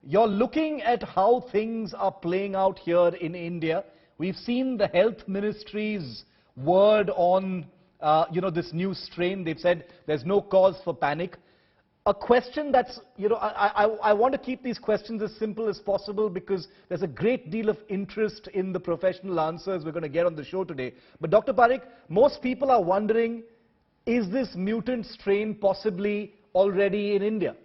you're looking at how things are playing out here in India. We've seen the health ministry's word on, this new strain. They've said there's no cause for panic. A question that's, I want to keep these questions as simple as possible because there's a great deal of interest in the professional answers we're going to get on the show today. But Dr. Parikh, most people are wondering, is this mutant strain possibly already in India?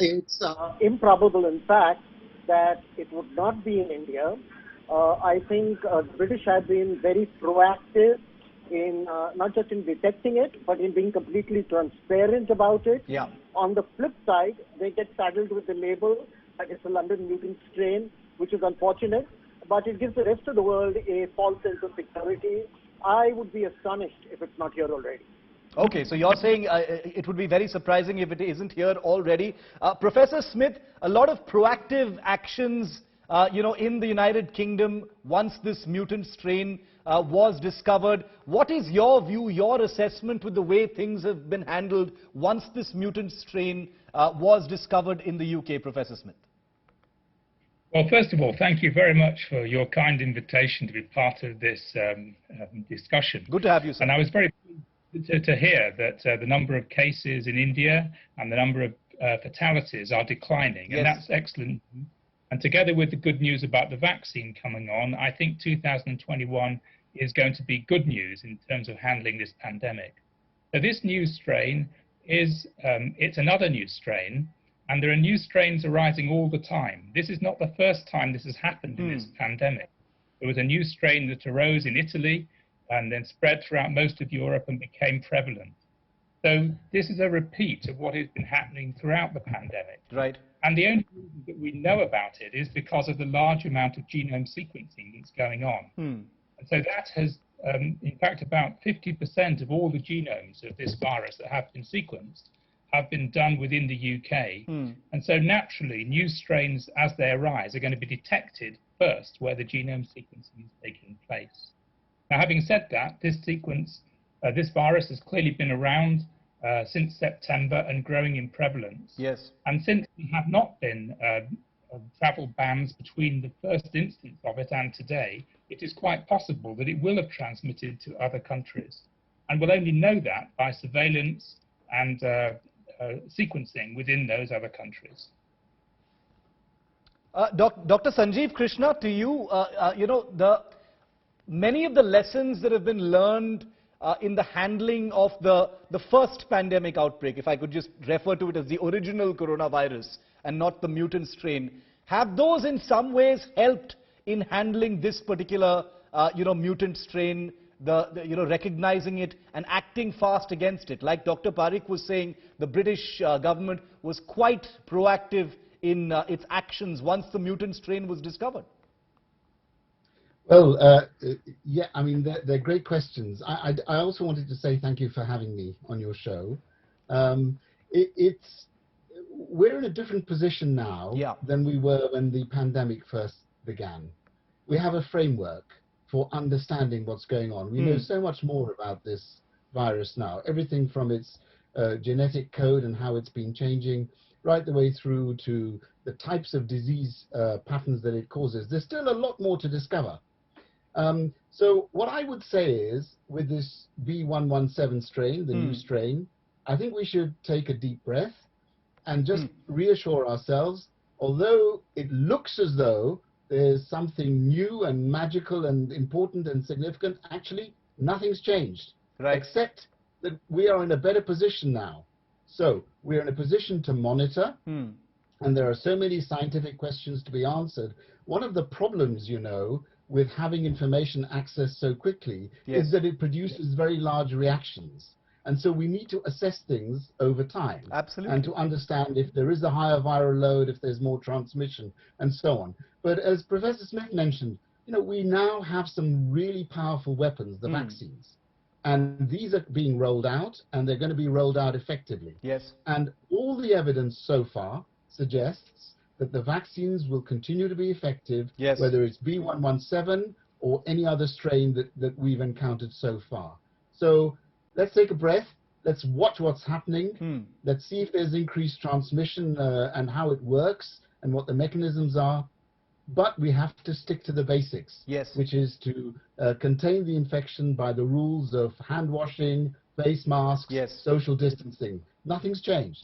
It's improbable, in fact, that it would not be in India. I think the British have been very proactive in not just in detecting it, but in being completely transparent about it. Yeah. On the flip side, they get saddled with the label that it's a London mutant strain, which is unfortunate, but it gives the rest of the world a false sense of security. I would be astonished if it's not here already. Okay, so you're saying it would be very surprising if it isn't here already. Professor Smith, a lot of proactive actions, in the United Kingdom once this mutant strain was discovered. What is your view, your assessment with the way things have been handled once this mutant strain was discovered in the UK, Professor Smith? Well, first of all, thank you very much for your kind invitation to be part of this discussion. Good to have you, sir. And I was very pleased to hear that the number of cases in India and the number of fatalities are declining, yes. And that's excellent. And together with the good news about the vaccine coming on, I think 2021 is going to be good news in terms of handling this pandemic. So this new strain is, it's another new strain, and there are new strains arising all the time. This is not the first time this has happened in this pandemic. There was a new strain that arose in Italy and then spread throughout most of Europe and became prevalent. So this is a repeat of what has been happening throughout the pandemic. Right. And the only reason that we know about it is because of the large amount of genome sequencing that's going on. And so that has, in fact, about 50% of all the genomes of this virus that have been sequenced have been done within the UK. And so naturally, new strains, as they arise, are going to be detected first where the genome sequencing is taking place. Now, having said that, this virus has clearly been around since September and growing in prevalence. Yes. And since there have not been travel bans between the first instance of it and today, it is quite possible that it will have transmitted to other countries. And we'll only know that by surveillance and sequencing within those other countries. Dr. Sanjeev Krishna, to you, many of the lessons that have been learned in the handling of the first pandemic outbreak, if I could just refer to it as the original coronavirus and not the mutant strain, have those in some ways helped in handling this particular, mutant strain, recognizing it and acting fast against it? Like Dr. Parikh was saying, the British government was quite proactive in its actions once the mutant strain was discovered. Well, yeah, I mean, they're great questions. I also wanted to say thank you for having me on your show. We're in a different position now than we were when the pandemic first began. We have a framework for understanding what's going on. We know so much more about this virus now, everything from its genetic code and how it's been changing, right the way through to the types of disease patterns that it causes. There's still a lot more to discover. So what I would say is, with this B117 strain, the new strain, I think we should take a deep breath and just reassure ourselves, although it looks as though there's something new and magical and important and significant, actually nothing's changed, except that we are in a better position now. So we're in a position to monitor, and there are so many scientific questions to be answered. One of the problems, with having information accessed so quickly is that it produces very large reactions. And so we need to assess things over time. Absolutely. And to understand if there is a higher viral load, if there's more transmission, and so on. But as Professor Smith mentioned, we now have some really powerful weapons, the vaccines. And these are being rolled out, and they're going to be rolled out effectively. Yes. And all the evidence so far suggests that the vaccines will continue to be effective, whether it's B117 or any other strain that we've encountered so far. So let's take a breath let's watch what's happening. Let's see if there's increased transmission and how it works and what the mechanisms are. But we have to stick to the basics, which is to contain the infection by the rules of hand washing, face masks, social distancing. Nothing's changed.